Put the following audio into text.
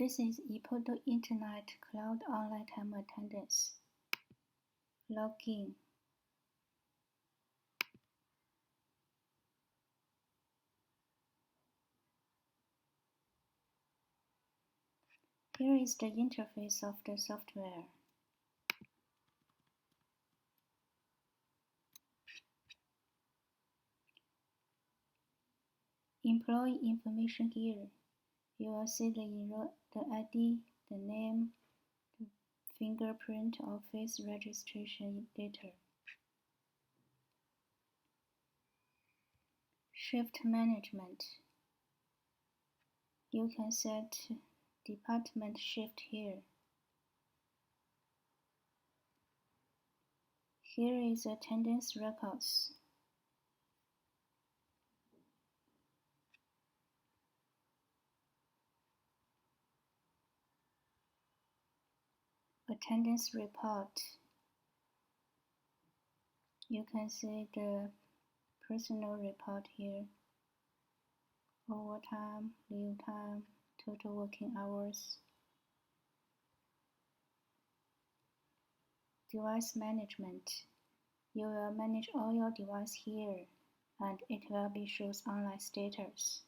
This is EPORDO-Internet Cloud Online Time Attendance. Login. Here is the interface of the software. Employee information here. You will see the ID, the name, the fingerprint or face registration data. Shift management. You can set department shift here. Here is attendance records. Attendance report. You can see the personal report here. Overtime, leave time, total working hours. Device management. You will manage all your devices here, and it will be shows online status.